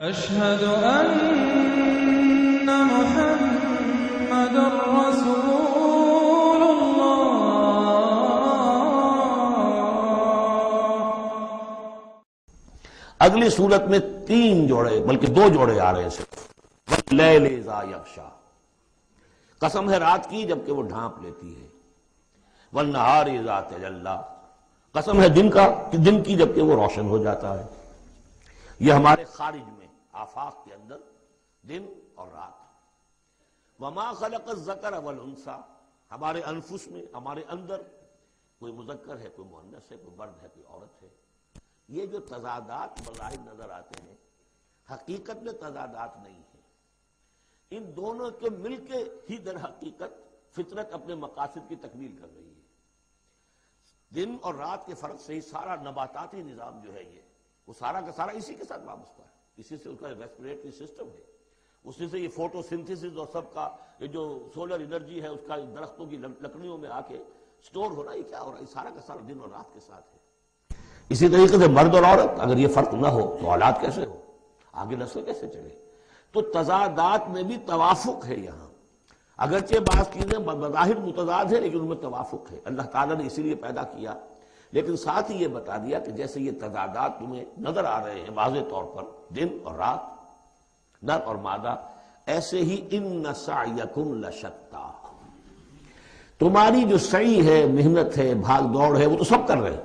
أشهد أن محمد رسول الله۔ اگلی صورت میں 3 جوڑے بلکہ 2 جوڑے آ رہے ہیں صرف۔ واللیل اذا یغشا، قسم ہے رات کی جبکہ وہ ڈھانپ لیتی ہے۔ والنہار اذا تجلی، قسم ہے دن کی جبکہ وہ روشن ہو جاتا ہے۔ یہ ہمارے خارج میں آفاق کے اندر دن اور رات۔ وما خلق الذکر والانثی، ہمارے انفس میں ہمارے اندر کوئی مذکر ہے، کوئی مؤنث ہے، کوئی مرد ہے، کوئی عورت ہے۔ یہ جو تضادات بظاہر نظر آتے ہیں حقیقت میں تضادات نہیں ہیں، ان دونوں کے مل کے ہی در حقیقت فطرت اپنے مقاصد کی تکمیل کر رہی ہے۔ دن اور رات کے فرق سے ہی سارا نباتاتی نظام جو ہے وہ سارا کا سارا اسی کے ساتھ وابستہ ہے، اسی سے اس کا ریسپریٹری سسٹم ہے، اسی سے یہ فوٹو سنتھسس اور سب کا یہ جو سولر انرجی ہے اس کا درختوں کی لکڑیوں میں آ کے سٹور ہو رہا ہے۔ یہ کیا ہو رہا ہے؟ سارا کا سارا دن اور رات کے ساتھ ہے۔ اسی طریقے سے مرد اور عورت اگر یہ فرق نہ ہو تو اولاد کیسے ہو، آگے نسل کیسے چلے؟ تو تضادات میں بھی توافق ہے یہاں، اگرچہ بعض چیزیں بظاہر متضاد ہیں لیکن ان میں توافق ہے۔ اللہ تعالیٰ نے اسی لیے پیدا کیا، لیکن ساتھ ہی یہ بتا دیا کہ جیسے یہ تضادات تمہیں نظر آ رہے ہیں واضح طور پر دن اور رات، نر اور مادہ، ایسے ہی ان سعیکم لشتی، تمہاری جو سعی ہے، محنت ہے، بھاگ دوڑ ہے، وہ تو سب کر رہے ہیں۔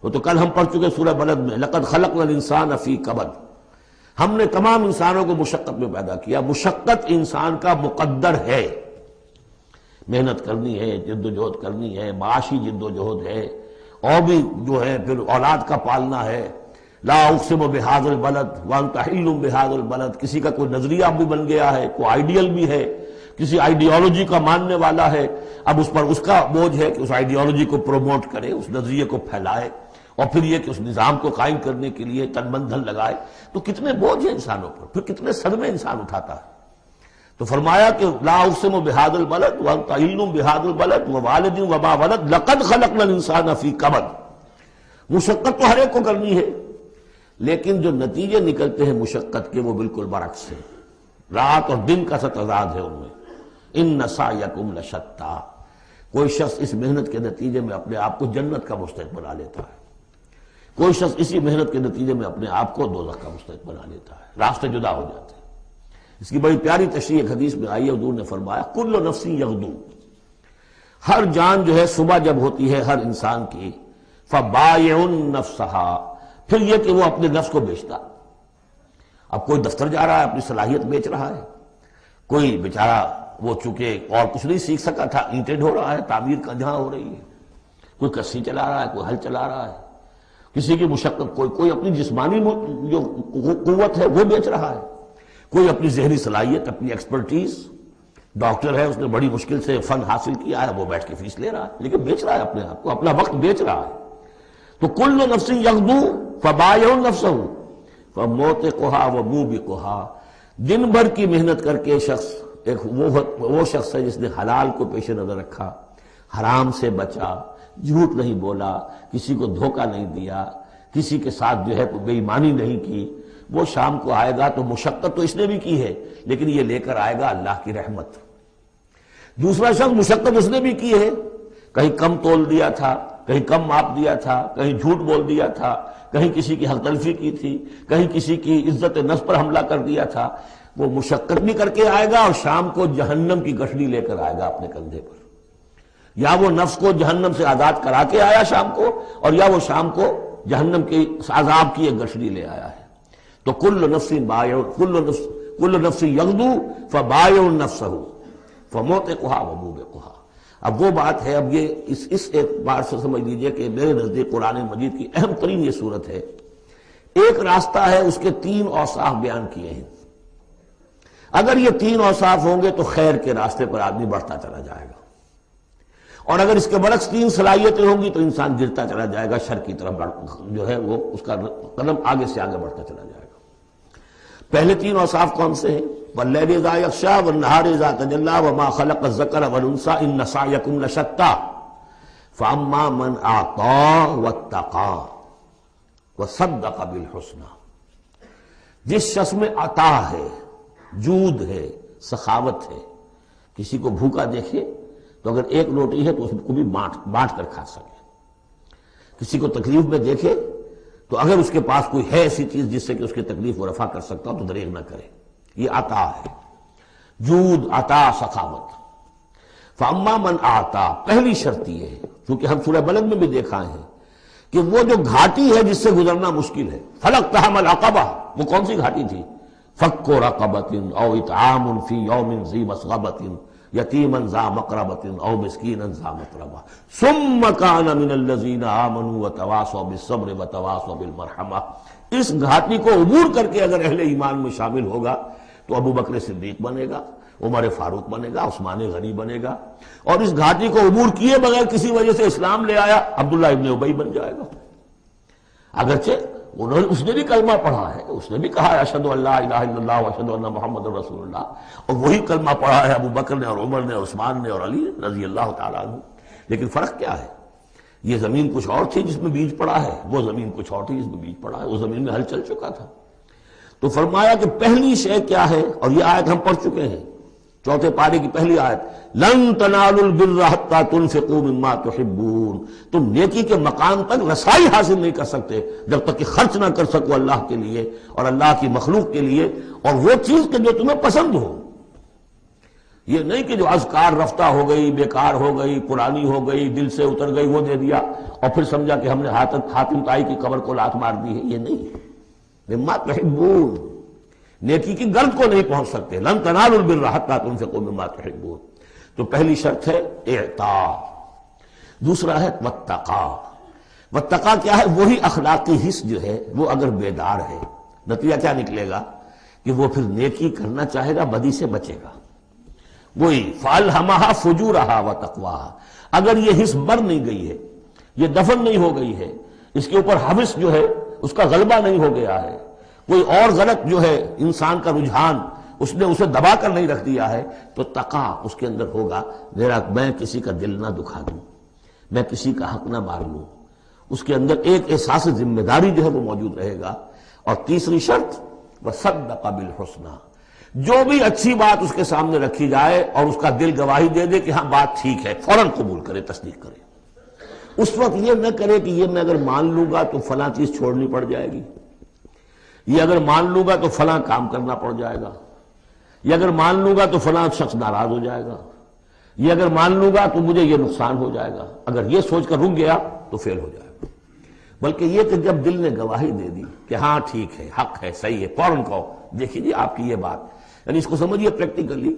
وہ تو کل ہم پڑھ چکے سورہ بلد میں، لقد خلقنا الانسان فی کبد، ہم نے تمام انسانوں کو مشقت میں پیدا کیا۔ مشقت انسان کا مقدر ہے، محنت کرنی ہے، جد و جہد کرنی ہے، معاشی جد و جہد ہے، اور بھی جو ہے پھر اولاد کا پالنا ہے۔ لا اقسم بہذا البلد وانت حل بہذا البلد، کسی کا کوئی نظریہ بھی بن گیا ہے، کوئی آئیڈیل بھی ہے، کسی آئیڈیالوجی کا ماننے والا ہے، اب اس پر اس کا بوجھ ہے کہ اس آئیڈیالوجی کو پروموٹ کرے، اس نظریے کو پھیلائے، اور پھر یہ کہ اس نظام کو قائم کرنے کے لیے تن من دھن لگائے۔ تو کتنے بوجھ ہیں انسانوں پر، پھر کتنے صدمے انسان اٹھاتا ہے۔ تو فرمایا کہ لا اقسم بہذا البلد وانت حل بہذا البلد ووالد وما ولد لقد خلقنا الانسان فی کبد۔ مشقت تو ہر ایک کو کرنی ہے، لیکن جو نتیجے نکلتے ہیں مشقت کے وہ بالکل برعکس ہے، رات اور دن کا سا تضاد ہے ان میں۔ ان سعیکم لشتی، کوئی شخص اس محنت کے نتیجے میں اپنے آپ کو جنت کا مستحق بنا لیتا ہے، کوئی شخص اسی محنت کے نتیجے میں اپنے آپ کو دوزخ کا مستحق بنا لیتا ہے، راستے جدا ہو جاتے ہیں۔ اس کی بڑی پیاری تشریح ایک حدیث میں آئی ہے، حضور نے فرمایا کل نفس یغدو، ہر جان جو ہے صبح جب ہوتی ہے ہر انسان کی، فبائع نفسہا، پھر یہ کہ وہ اپنے نفس کو بیچتا۔ اب کوئی دفتر جا رہا ہے اپنی صلاحیت بیچ رہا ہے، کوئی بیچارہ وہ چونکہ اور کچھ نہیں سیکھ سکا تھا، اینٹیں ڈھو رہا ہے، تعمیر کا جہاں ہو رہی ہے، کوئی کسی چلا رہا ہے، کوئی ہل چلا رہا ہے، کسی کی مشقت، کوئی اپنی جسمانی جو قوت ہے وہ بیچ رہا ہے، کوئی اپنی ذہنی صلاحیت، اپنی ایکسپرٹیز، ڈاکٹر ہے اس نے بڑی مشکل سے فن حاصل کیا ہے، وہ بیٹھ کے فیس لے رہا ہے، لیکن بیچ رہا ہے اپنے آپ کو، اپنا وقت بیچ رہا ہے۔ تو کل نفس یغدو فبائع نفسہ فموتقھا وموبقھا، دن بھر کی محنت کر کے شخص ایک وہ شخص ہے جس نے حلال کو پیش نظر رکھا، حرام سے بچا، جھوٹ نہیں بولا، کسی کو دھوکہ نہیں دیا، کسی کے ساتھ جو ہے بے ایمانی نہیں کی، وہ شام کو آئے گا تو مشقت تو اس نے بھی کی ہے لیکن یہ لے کر آئے گا اللہ کی رحمت۔ دوسرا شخص مشقت اس نے بھی کی ہے، کہیں کم تول دیا تھا، کہیں کم ماپ دیا تھا، کہیں جھوٹ بول دیا تھا، کہیں کسی کی حق تلفی کی تھی، کہیں کسی کی عزت نفس پر حملہ کر دیا تھا، وہ مشقت بھی کر کے آئے گا اور شام کو جہنم کی گٹھڑی لے کر آئے گا اپنے کندھے پر، یا وہ نفس کو جہنم سے آزاد کرا کے آیا شام کو، اور یا وہ شام کو جہنم کے عذاب کی ایک گٹھڑی لے آیا ہے۔ تو کل نفس یغدو فبائع نفسہ فموتقھا وموبقھا۔ اب وہ بات ہے، اب یہ اس ایک بار سے سمجھ لیجئے کہ میرے نزدیک قرآن مجید کی اہم ترین یہ صورت ہے۔ ایک راستہ ہے، اس کے 3 اوصاف بیان کیے ہیں، اگر یہ 3 اوصاف ہوں گے تو خیر کے راستے پر آدمی بڑھتا چلا جائے گا، اور اگر اس کے برعکس 3 صلاحیتیں ہوں گی تو انسان گرتا چلا جائے گا، شر کی طرف جو ہے وہ اس کا قدم آگے سے آگے بڑھتا چلا جائے گا۔ پہلے 3 اوصاف کون سے ہیں؟ واللیل اذا یغشا والنہار اذا تجلی وما خلق الذکر والانثی ان سعیکم لشتی فاما من اعطی واتقی وصدق بالحسنی۔ جس شخص میں عطا ہے، جود ہے، سخاوت ہے، کسی کو بھوکا دیکھے تو اگر ایک روٹی ہے تو اس کو بھی بانٹ کر کھا سکے، کسی کو تکلیف میں دیکھے تو اگر اس کے پاس کوئی ہے ایسی چیز جس سے کہ اس کی تکلیف وہ رفع کر سکتا ہو تو دریغ نہ کرے، یہ عطا ہے، جود، عطا، سخاوت۔ فاما من آتا، پہلی شرط یہ ہے، چونکہ ہم سورہ بلد میں بھی دیکھا ہے کہ وہ جو گھاٹی ہے جس سے گزرنا مشکل ہے، فلقتحم العقبہ، وہ کون سی گھاٹی تھی؟ فک رقبۃ او اطعام فی یوم ذی مسغبۃ یتیما ذا مقربۃ او مسکینا ذا متربہ ثم کان من الذین آمنوا وتواصوا بالصبر وتواصوا بالمرحمہ۔ اس گھاٹی کو عبور کر کے اگر اہل ایمان میں شامل ہوگا تو ابو بکر صدیق بنے گا، عمر فاروق بنے گا، عثمان غنی بنے گا، اور اس گھاٹی کو عبور کیے بغیر کسی وجہ سے اسلام لے آیا عبداللہ ابن ابی بن جائے گا۔ اگرچہ اس نے بھی کلمہ پڑھا ہے، اس نے بھی کہا ہے اشہد ان لا الہ الا اللہ واشہد ان محمد رسول اللہ، اور وہی کلمہ پڑھا ہے ابو بکر نے اور عمر نے اور عثمان نے اور علی رضی اللہ تعالیٰ عنہ۔ لیکن فرق کیا ہے؟ یہ زمین کچھ اور تھی جس میں بیج پڑا ہے، وہ زمین کچھ اور تھی جس میں بیج پڑا ہے، وہ زمین میں ہل چل چکا تھا۔ تو فرمایا کہ پہلی شے کیا ہے، اور یہ آیت ہم پڑھ چکے ہیں، چوتھے پارے کی پہلی آیت، لن تنالوا البر حتى تنفقوا مما تحبون، تم نیکی کے مقام تک رسائی حاصل نہیں کر سکتے جب تک کہ خرچ نہ کر سکو اللہ کے لیے اور اللہ کی مخلوق کے لیے، اور وہ چیز کہ جو تمہیں پسند ہو۔ یہ نہیں کہ جو اذکار رفتہ ہو گئی، بیکار ہو گئی، پرانی ہو گئی، دل سے اتر گئی، وہ دے دیا اور پھر سمجھا کہ ہم نے حاتم طائی کی قبر کو لات مار دی ہے، یہ نہیں۔ مما تحبون، نیکی کی گرد کو نہیں پہنچ سکتے، لن تنالوا البر حتى تنفقوا مما تحبون۔ تو پہلی شرط ہے اعطاء، دوسرا ہے واتقا۔ واتقا کیا ہے؟ وہی اخلاقی حص جو ہے وہ اگر بیدار ہے، نتیجہ کیا نکلے گا کہ وہ پھر نیکی کرنا چاہے گا، بدی سے بچے گا۔ وہی فَأَلْهَمَهَا فُجُورَهَا وَتَقْوَاهَا، اگر یہ حص مر نہیں گئی ہے، یہ دفن نہیں ہو گئی ہے، اس کے اوپر حوث جو ہے اس کا غلبہ نہیں ہو گیا ہے، کوئی اور غلط جو ہے انسان کا رجحان اس نے اسے دبا کر نہیں رکھ دیا ہے، تو تقا اس کے اندر ہوگا، میرا میں کسی کا دل نہ دکھا دوں، میں کسی کا حق نہ مار لوں، اس کے اندر ایک احساس ذمہ داری جو ہے وہ موجود رہے گا۔ اور تیسری شرط وصدق بالحسنی، جو بھی اچھی بات اس کے سامنے رکھی جائے اور اس کا دل گواہی دے دے کہ ہاں بات ٹھیک ہے، فوراً قبول کرے، تصدیق کرے۔ اس وقت یہ نہ کرے کہ یہ میں اگر مان لوں گا تو فلاں چیز چھوڑنی پڑ جائے گی، یہ اگر مان لوں گا تو فلاں کام کرنا پڑ جائے گا، یہ اگر مان لوں گا تو فلاں شخص ناراض ہو جائے گا، یہ اگر مان لوں گا تو مجھے یہ نقصان ہو جائے گا۔ اگر یہ سوچ کر رک گیا تو فیل ہو جائے گا۔ بلکہ یہ کہ جب دل نے گواہی دے دی کہ ہاں ٹھیک ہے، حق ہے، صحیح ہے، فوراً کہو دیکھیے جی آپ کی یہ بات، یعنی اس کو سمجھیے پریکٹیکلی،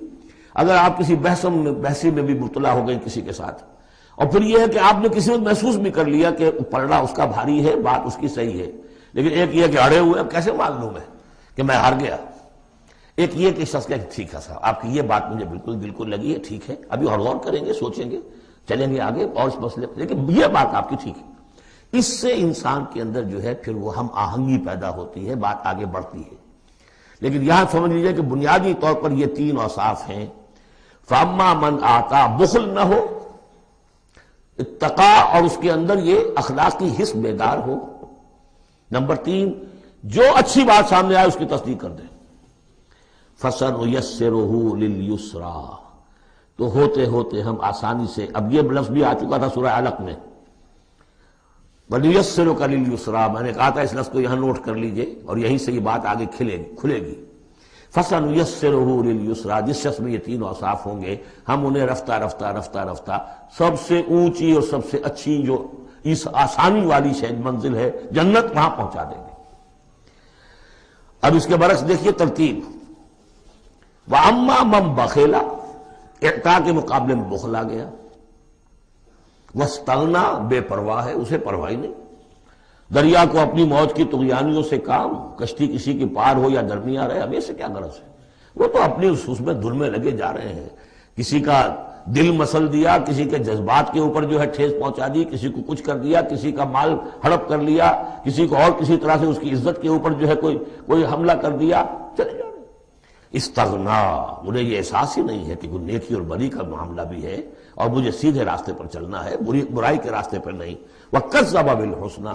اگر آپ کسی بحثی میں بھی مبتلا ہو گئے کسی کے ساتھ، اور پھر یہ ہے کہ آپ نے کسی وقت محسوس بھی کر لیا کہ پلڑا اس کا بھاری ہے، بات اس کی صحیح ہے، لیکن ایک یہ کہ اڑے ہوئے، اب کیسے مان لوں میں کہ میں ہار گیا۔ ایک یہ کہ شخص کہ ٹھیک ہے صاحب آپ کی یہ بات مجھے بالکل دل کو لگی ہے، ٹھیک ہے، ابھی اور غور کریں گے، سوچیں گے، چلیں گے آگے اور اس مسئلے پر، لیکن یہ بات آپ کی ٹھیک ہے۔ اس سے انسان کے اندر جو ہے پھر وہ ہم آہنگی پیدا ہوتی ہے، بات آگے بڑھتی ہے۔ لیکن یہاں سمجھ لیجیے کہ بنیادی طور پر یہ تین اوصاف ہیں، فاما من آتا، بخل نہ ہو، اتقا اور اس کے اندر یہ اخلاقی حس بیدار ہو، نمبر تین جو اچھی بات سامنے آئے اس کی تصدیق کر دیں، فَسَنُيَسِّرُهُ لِلْيُسْرَىٰ، تو ہوتے ہوتے ہم آسانی سے، اب یہ لفظ بھی آ چکا تھا سورہ علق میں، وَنُيَسِّرُكَ لِلْيُسْرَىٰ، میں نے کہا تھا اس لفظ کو یہاں نوٹ کر لیجئے اور یہیں سے یہ بات آگے کھلے گی۔ فَسَنُيَسِّرُهُ لِلْيُسْرَىٰ، جس شخص میں یہ تین اوصاف ہوں گے ہم انہیں رفتہ رفتہ سب سے اونچی اور سب سے اچھی جو اس آسانی والی شاید منزل ہے جنت، وہاں پہنچا دیں گے۔ اب اس کے برعکس دیکھیے ترتیب، وَأَمَّا مَن بَخِلَ، اعطاء کے مقابلے میں بخل آ گیا، وَاسْتَغْنَىٰ، بے پرواہ ہے، اسے پرواہ ہی نہیں، دریا کو اپنی موج کی طغیانیوں سے کام، کشتی کسی کی پار ہو یا درمیان رہے، ہمیں سے کیا غرض ہے، وہ تو اپنی اس میں دھن میں لگے جا رہے ہیں، کسی کا دل مسل دیا، کسی کے جذبات کے اوپر جو ہے ٹھیس پہنچا دی، کسی کو کچھ کر دیا، کسی کا مال ہڑپ کر لیا، کسی کو اور کسی طرح سے اس کی عزت کے اوپر جو ہے کوئی حملہ کر دیا، چلے جا رہے۔ استغنا، انہیں یہ احساس ہی نہیں ہے کہ نیکی اور بری کا معاملہ بھی ہے اور مجھے سیدھے راستے پر چلنا ہے، برائی کے راستے پر نہیں۔ وَكَذَّبَ بِالْحُسْنَىٰ،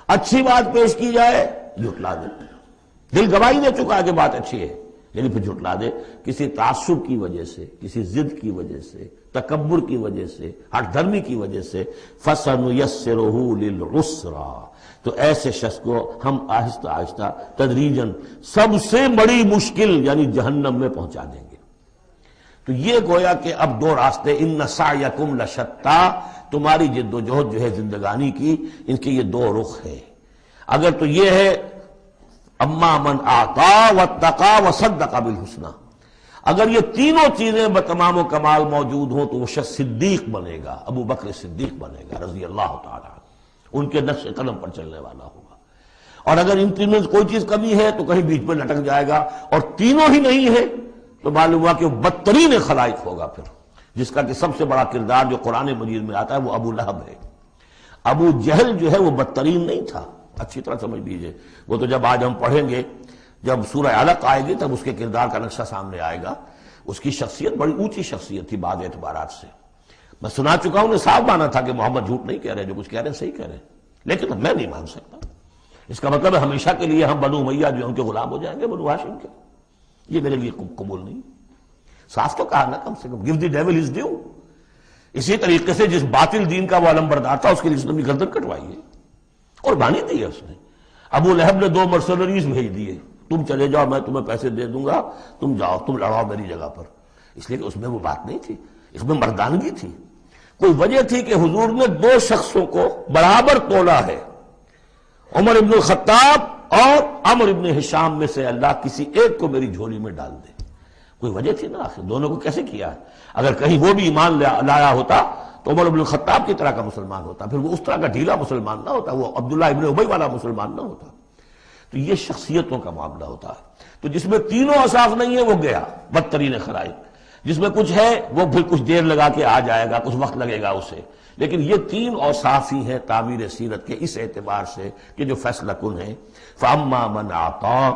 اچھی بات پیش کی جائے جھٹلا دیتے ہیں، دل گواہی دے چکا ہے کہ بات اچھی ہے، یعنی پھر جھٹلا دے کسی تعصب کی وجہ سے، کسی ضد کی وجہ سے، تکبر کی وجہ سے، ہٹ دھرمی کی وجہ سے، فَسَنُيَسِّرُهُ لِلْعُسْرَىٰ، تو ایسے شخص کو ہم آہستہ آہستہ تدریجاً سب سے بڑی مشکل یعنی جہنم میں پہنچا دیں گے۔ تو یہ گویا کہ اب دو راستے، ان سعیکم لشتیٰ، تمہاری جد و جہد جو ہے زندگانی کی، ان کے یہ دو رخ ہیں۔ اگر تو یہ ہے اما من اعطا واتقا وصدق بالحسنی، اگر یہ تینوں چیزیں بتمام و کمال موجود ہوں تو وہ شخص صدیق بنے گا، ابو بکر صدیق بنے گا رضی اللہ تعالی عنہ، ان کے نقش قدم پر چلنے والا ہوگا۔ اور اگر ان تینوں سے کوئی چیز کمی ہے تو کہیں بیچ میں لٹک جائے گا، اور تینوں ہی نہیں ہے تو معلوم ہوا کہ وہ بدترین خلائق ہوگا پھر، جس کا کہ سب سے بڑا کردار جو قرآن مجید میں آتا ہے وہ ابو لہب ہے۔ ابو جہل جو ہے وہ بدترین نہیں تھا، اچھی طرح سمجھ لیجئے، وہ تو جب آج ہم پڑھیں گے، جب سورہ علق آئے گی تب اس کے کردار کا نقشہ سامنے آئے گا۔ اس کی شخصیت بڑی اونچی شخصیت تھی بعض اعتبارات سے، میں سنا چکا ہوں، نے صاف مانا تھا کہ محمد جھوٹ نہیں کہہ رہے، جو کچھ کہہ رہے ہیں صحیح کہہ رہے ہیں، لیکن میں نہیں مان سکتا۔ اس کا مطلب ہے ہمیشہ کے لیے ہم بنو امیہ جو ان کے غلام ہو جائیں گے، بنو ہاشم کے، یہ میرے لیے قبول نہیں۔ صاف تو کہا نا کم سے کم، give the devil his due۔ اسی طریقے سے جس باطل دین کا وہ علمبردار تھا اس کے لیے اس نے بھی گردن کٹوائی ہے، قربانی دی ہے اس نے۔ ابو لہب نے 2 مرسنریز بھیج دیے، تم چلے جاؤ، میں تمہیں پیسے دے دوں گا، تم جاؤ، تم لڑاؤ میری جگہ پر، اس لیے کہ اس میں وہ بات نہیں تھی، اس میں مردانگی تھی۔ کوئی وجہ تھی کہ حضور نے 2 شخصوں کو برابر تولا ہے، عمر ابن الخطاب اور عمرو ابن ہشام میں سے اللہ کسی ایک کو میری جھولی میں ڈال دے، کوئی وجہ تھی نا آخر، دونوں کو کیسے کیا ہے؟ اگر کہیں وہ بھی ایمان لایا ہوتا تو عمر ابن الخطاب کی طرح کا مسلمان ہوتا، پھر وہ اس طرح کا ڈھیلا مسلمان نہ ہوتا، وہ عبداللہ ابن ابی والا مسلمان نہ ہوتا۔ تو یہ شخصیتوں کا معاملہ ہوتا ہے، تو جس میں تینوں اوصاف نہیں ہے وہ گیا بدترین خلائق، جس میں کچھ ہے وہ پھر کچھ دیر لگا کے آ جائے گا، کچھ وقت لگے گا اسے، لیکن یہ 3 اوصاف ہی ہیں تعمیر سیرت کے اس اعتبار سے کہ جو فیصلہ کن ہیں۔ فَأَمَّا مَنْ أَعْطَىٰ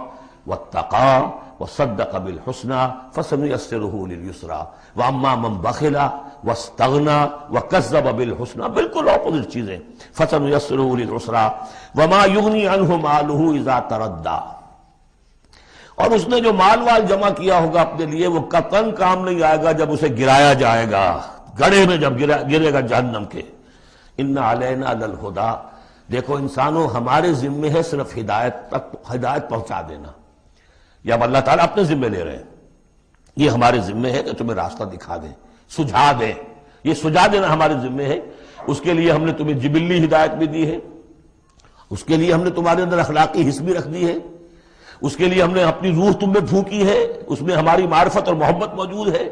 وَاتَّقَىٰ وَصَدَّقَ بِالْحُسْنَىٰ فَسَنُيَسِّرُهُ لِلْيُسْرَىٰ وَأَمَّا مَنْ بَخِلَ وَاسْتَغْنَىٰ وَكَذَّبَ بِالْحُسْنَىٰ، بالکل اپوزٹ چیزیں، فَسَنُيَسِّرُهُ لِلْعُسْرَىٰ وَمَا يُغْنِي عَنْهُ مَالُهُ إِذَا تَرَدَّىٰ، اور اس نے جو مال جمع کیا ہوگا اپنے لیے وہ قطعاً کام نہیں آئے گا جب اسے گرایا جائے گا، گڑھے میں جب گرے گا جہنم کے۔ اِنَّ عَلَيْنَا لَلْهُدَىٰ، دیکھو انسانوں ہمارے ذمے ہے صرف ہدایت پہنچا دینا، یا اب اللہ تعالیٰ اپنے ذمے لے رہے ہیں، یہ ہمارے ذمے ہے کہ تمہیں راستہ دکھا دیں، سجھا دیں، یہ سجھا دینا ہمارے ذمے ہے۔ اس کے لیے ہم نے تمہیں جبلی ہدایت بھی دی ہے، اس کے لیے ہم نے تمہارے اندر اخلاقی حس بھی رکھ دی ہے، اس کے لیے ہم نے اپنی روح تم میں پھونکی ہے، اس میں ہماری معرفت اور محبت موجود ہے،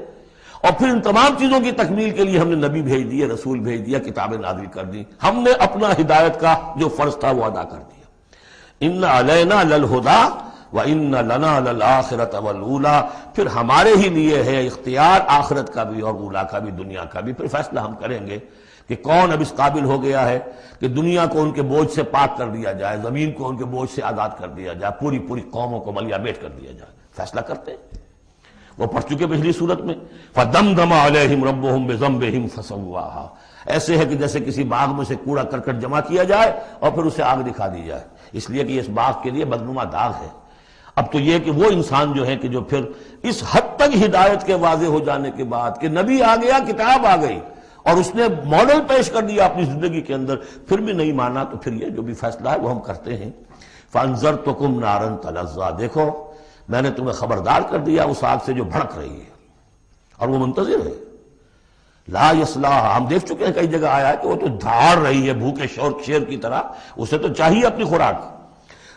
اور پھر ان تمام چیزوں کی تکمیل کے لیے ہم نے نبی بھیج دیے، رسول بھیج دیا، کتابیں نازل کر دی، ہم نے اپنا ہدایت کا جو فرض تھا وہ ادا کر دیا۔ ان علینا للہدیٰ وان لنا للآخرۃ والأولیٰ، پھر ہمارے ہی لیے ہے اختیار آخرت کا بھی اور اولیٰ کا بھی، دنیا کا بھی، پھر فیصلہ ہم کریں گے کہ کون اب اس قابل ہو گیا ہے کہ دنیا کو ان کے بوجھ سے پاک کر دیا جائے، زمین کو ان کے بوجھ سے آزاد کر دیا جائے، پوری قوموں کو ملیا بیٹ کر دیا جائے، فیصلہ کرتے ہیں۔ وہ پڑھ چکے پچھلی صورت میں، فَدَمْدَمَ عَلَيْهِمْ رَبُّهُمْ بِذَنبِهِمْ فَسَوَّاهَا، ایسے ہے کہ جیسے کسی باغ میں سے کوڑا کرکٹ جمع کیا جائے اور پھر اسے آگ دکھا دی جائے، اس لیے کہ اس باغ کے لیے بدنما داغ ہے۔ اب تو یہ کہ وہ انسان جو ہے کہ جو پھر اس حد تک ہدایت کے واضح ہو جانے کے بعد کہ نبی آ گیا، کتاب آ گئی اور اس نے ماڈل پیش کر دیا اپنی زندگی کے اندر، پھر بھی نہیں مانا، تو پھر یہ جو بھی فیصلہ ہے وہ ہم کرتے ہیں۔ فَأَنذَرْتُكُمْ نَارًا تَلَظَّىٰ، دیکھو میں نے تمہیں خبردار کر دیا اس آگ سے جو بھڑک رہی ہے اور وہ منتظر ہے۔ لا یصلاھا، ہم دیکھ چکے ہیں کئی جگہ آیا ہے کہ وہ تو دھاڑ رہی ہے بھوکے شیر کی طرح، اسے تو چاہیے اپنی خوراک۔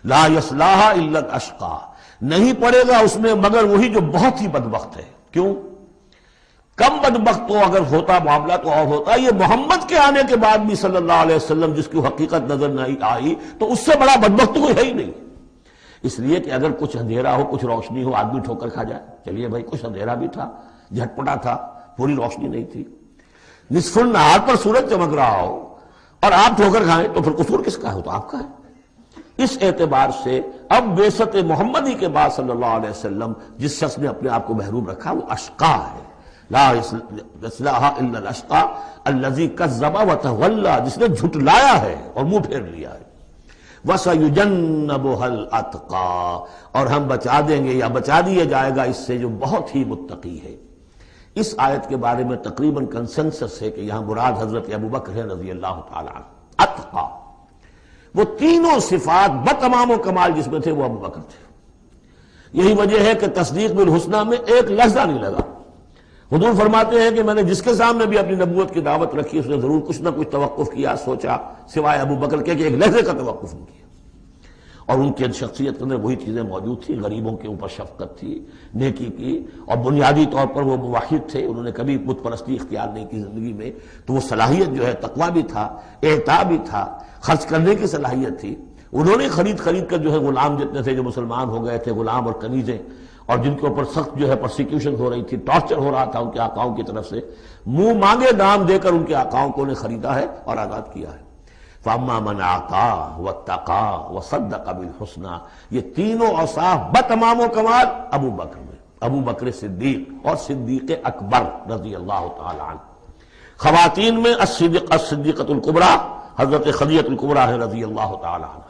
لا یصلاھا الا الاشقی، نہیں پڑے گا اس میں مگر وہی جو بہت ہی بدبخت ہے۔ کیوں؟ کم بدبخت تو اگر ہوتا معاملہ تو اور ہوتا، یہ محمد کے آنے کے بعد بھی صلی اللہ علیہ وسلم جس کی حقیقت نظر نہیں آئی تو اس سے بڑا بدبخت کوئی ہے ہی نہیں۔ اس لیے کہ اگر کچھ اندھیرا ہو، کچھ روشنی ہو، آدمی ٹھوکر کھا جائے، چلیے بھائی کچھ اندھیرا بھی تھا، جھٹپٹا تھا، پوری روشنی نہیں تھی، نصف النہار پر سورج چمک رہا ہو اور آپ ٹھوکر کھائیں تو پھر قصور کس کا ہے؟ تو آپ کا ہے۔ اس اعتبار سے اب بعثت محمدی کے بعد صلی اللہ علیہ وسلم جس شخص نے اپنے آپ کو محروم رکھا وہ اشقا ہے۔ لا یصلاھا الا الاشقی الذی کذب وتولی، جس نے جھٹلایا ہے اور منہ پھیر لیا ہے۔ وَسَيُجَنَّبُهَا الْأَتْقَى، اور ہم بچا دیں گے یا بچا دیا جائے گا اس سے جو بہت ہی متقی ہے۔ اس آیت کے بارے میں تقریباً کنسنسس ہے کہ یہاں مراد حضرت ابوبکر ہے رضی اللہ تعالی عنہ۔ اتقا، وہ تینوں صفات بتمام و کمال جس میں تھے وہ ابوبکر تھے۔ یہی وجہ ہے کہ تصدیق بالحسنہ میں ایک لحظہ نہیں لگا۔ حضور فرماتے ہیں کہ میں نے جس کے سامنے بھی اپنی نبوت کی دعوت رکھی اس نے ضرور کچھ نہ کچھ توقف کیا، سوچا، سوائے ابوبکر کے کہ ایک لحظے کا توقف نہیں کیا۔ اور ان کی شخصیت کے اندر وہی چیزیں موجود تھیں، غریبوں کے اوپر شفقت تھی، نیکی کی، اور بنیادی طور پر وہ موحد تھے، انہوں نے کبھی بت پرستی اختیار نہیں کی زندگی میں، تو وہ صلاحیت جو ہے تقویٰ بھی تھا، اعطاء بھی تھا، خرچ کرنے کی صلاحیت تھی۔ انہوں نے خرید کر جو ہے غلام جتنے تھے جو مسلمان ہو گئے تھے، غلام اور کنیزیں، اور جن کے اوپر سخت جو ہے پرسیکیوشن ہو رہی تھی، ٹارچر ہو رہا تھا ان کے آقاؤں کی طرف سے، منہ مانگے دام دے کر ان کے آقاؤں کو نے خریدا ہے اور آزاد کیا ہے۔ فَأَمَّا مَنْ أَعْطَىٰ وَاتَّقَىٰ وَصَدَّقَ بِالْحُسْنَىٰ، یہ تینوں اوصاف بتمام و کمال ابو بکر میں، ابو بکر صدیق اور صدیق اکبر رضی اللہ تعالی عنہ۔ خواتین میں الصدیقۃ الکبریٰ حضرت خدیجہ الکبریٰ ہے رضی اللہ تعالی عنہ۔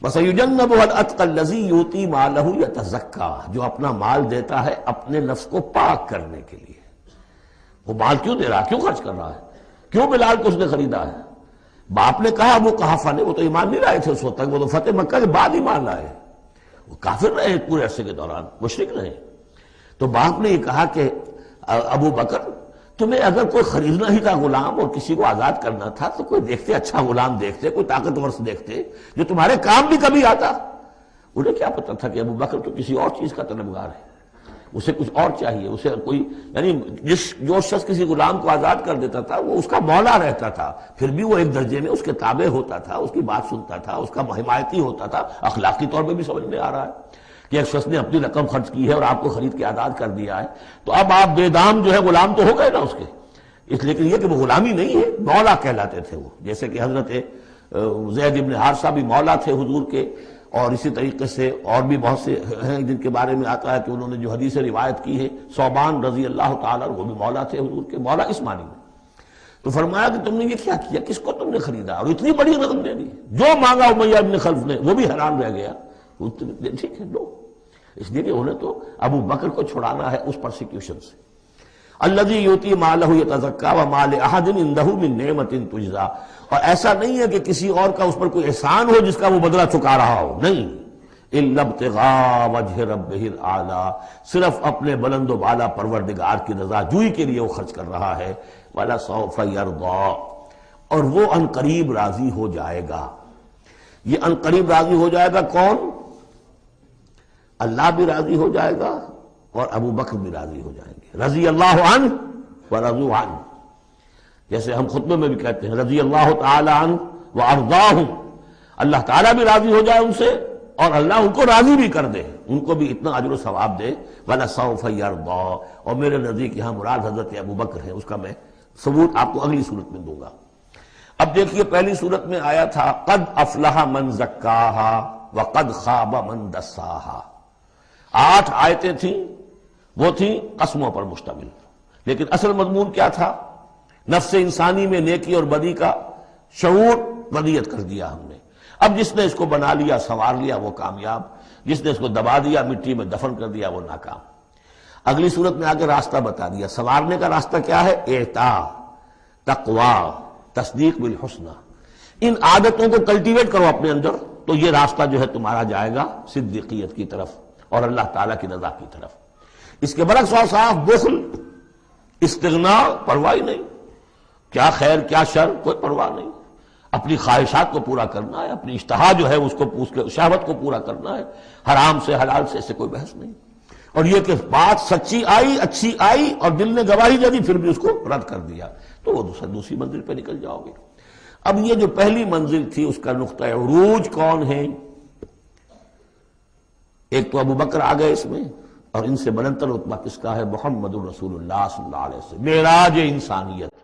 وَسَيُجَنَّبُهَا الْأَتْقَى الَّذِي يُؤْتِي مَالَهُ يَتَزَكَّىٰ، جو اپنا مال دیتا ہے اپنے نفس کو پاک کرنے کے لیے۔ وہ مال کیوں دے رہا ہے، کیوں خرچ کر رہا ہے، کیوں بلال کو اس نے خریدا ہے؟ باپ نے کہا ابو قحافہ نے، وہ تو ایمان نہیں لائے تھے اس وقت تک، وہ تو فتح مکہ کے بعد ایمان لائے، وہ کافر رہے پورے عرصے کے دوران، مشرک رہے۔ تو باپ نے یہ کہا کہ ابو بکر تمہیں اگر کوئی خریدنا ہی تھا غلام اور کسی کو آزاد کرنا تھا تو کوئی دیکھتے، اچھا غلام دیکھتے، کوئی طاقتور سے دیکھتے جو تمہارے کام بھی کبھی آتا۔ انہیں کیا پتا تھا کہ ابو بکر تو کسی اور چیز کا طلبگار ہے، اسے کچھ اور چاہیے، اسے کوئی، یعنی جو شخص کسی غلام کو آزاد کر دیتا تھا وہ اس کا مولا رہتا تھا، پھر بھی وہ ایک درجے میں اس کے تابع ہوتا تھا، اس کی بات سنتا تھا، اس کا حمایتی ہوتا تھا۔ اخلاقی طور پہ بھی سمجھ میں آ رہا ہے کہ ایک شخص نے اپنی رقم خرچ کی ہے اور آپ کو خرید کے آزاد کر دیا ہے، تو اب آپ بے دام جو ہے غلام تو ہو گئے نا اس کے، اس لیے کہ یہ کہ وہ غلامی نہیں ہے، مولا کہلاتے تھے وہ، جیسے کہ حضرت زید ابن حارثہ بھی مولا تھے حضور کے، اور اسی طریقے سے اور بھی بہت سے ہیں جن کے بارے میں آتا ہے کہ انہوں نے جو حدیث روایت کی ہے، ثوبان رضی اللہ تعالیٰ وہ بھی مولا تھے حضور کے، مولا اس معنی میں۔ تو فرمایا کہ تم نے یہ کیا کیا، کس کو تم نے خریدا اور اتنی بڑی رقم دے دی؟ جو مانگا امیہ ابن خلف نے وہ بھی حیران رہ گیا، ٹھیک ہے دو، اس لیے کہ انہیں تو ابو بکر کو چھڑانا ہے اس پرسیکیوشن سے۔ الذی یؤتی مالہ یتزکیٰ وما لأحد عندہ من نعمت تجزیٰ، اور ایسا نہیں ہے کہ کسی اور کا اس پر کوئی احسان ہو جس کا وہ بدلہ چکا رہا ہو، نہیں، الا ابتغاء وجہ ربہ الاعلیٰ، صرف اپنے بلند و بالا پروردگار کی رضا جوئی کے لیے وہ خرچ کر رہا ہے۔ وَلَسَوْفَ يَرْضَىٰ، اور وہ عنقریب راضی ہو جائے گا۔ یہ عنقریب راضی ہو جائے گا کون؟ اللہ بھی راضی ہو جائے گا اور ابو بکر بھی راضی ہو جائیں گے، رضی اللہ عنہ ورضوا عنہ، جیسے ہم خطبے میں بھی کہتے ہیں رضی اللہ تعالی عنہ وارضاہ، اللہ تعالیٰ بھی راضی ہو جائے ان سے اور اللہ ان کو راضی بھی کر دے، ان کو بھی اتنا اجر و ثواب دے۔ وَلَسَوْفَ يَرْضَىٰ، اور میرے نزدیک یہاں مراد حضرت ابو بکر ہے، اس کا میں ثبوت آپ کو اگلی صورت میں دوں گا۔ اب دیکھیے پہلی صورت میں آیا تھا قد افلح من زکاہا وقد خواب من دساہا، 8 آیتیں تھیں، وہ تھیں قسموں پر مشتمل، لیکن اصل مضمون کیا تھا؟ نفس انسانی میں نیکی اور بدی کا شعور ودیت کر دیا ہم نے۔ اب جس نے اس کو بنا لیا، سنوار لیا، وہ کامیاب، جس نے اس کو دبا دیا، مٹی میں دفن کر دیا، وہ ناکام۔ اگلی صورت میں آگے راستہ بتا دیا، سنوارنے کا راستہ کیا ہے؟ اعطاء، تقوی، تصدیق بالحسنہ، ان عادتوں کو کلٹیویٹ کرو اپنے اندر، تو یہ راستہ جو ہے تمہارا جائے گا صدیقیت کی طرف اور اللہ تعالیٰ کی رضا کی طرف۔ اس کے برعکس اور صاف بخل، استغنا، پرواہ نہیں، کیا خیر کیا شر کوئی پرواہ نہیں، اپنی خواہشات کو پورا کرنا ہے، اپنی اشتہا جو ہے اس کو اس کے شہوت کو پورا کرنا ہے، حرام سے حلال سے اس سے کوئی بحث نہیں۔ اور یہ کہ بات سچی آئی، اچھی آئی اور دل نے گواہی دے دی پھر بھی اس کو رد کر دیا، تو وہ دوسری منزل پہ نکل جاؤ گے۔ اب یہ جو پہلی منزل تھی اس کا نقطہ عروج کون ہے؟ ایک تو ابو بکر آ گئے اس میں، اور ان سے بلندتر رتبہ کس کا ہے؟ محمد الرسول اللہ صلی اللہ علیہ وسلم، معراج انسانیت۔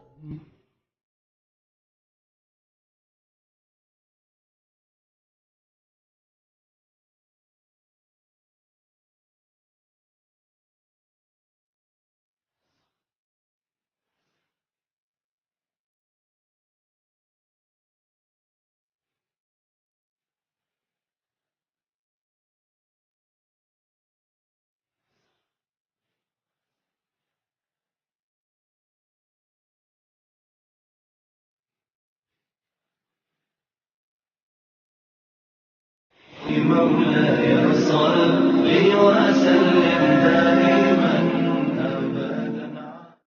مولاي صل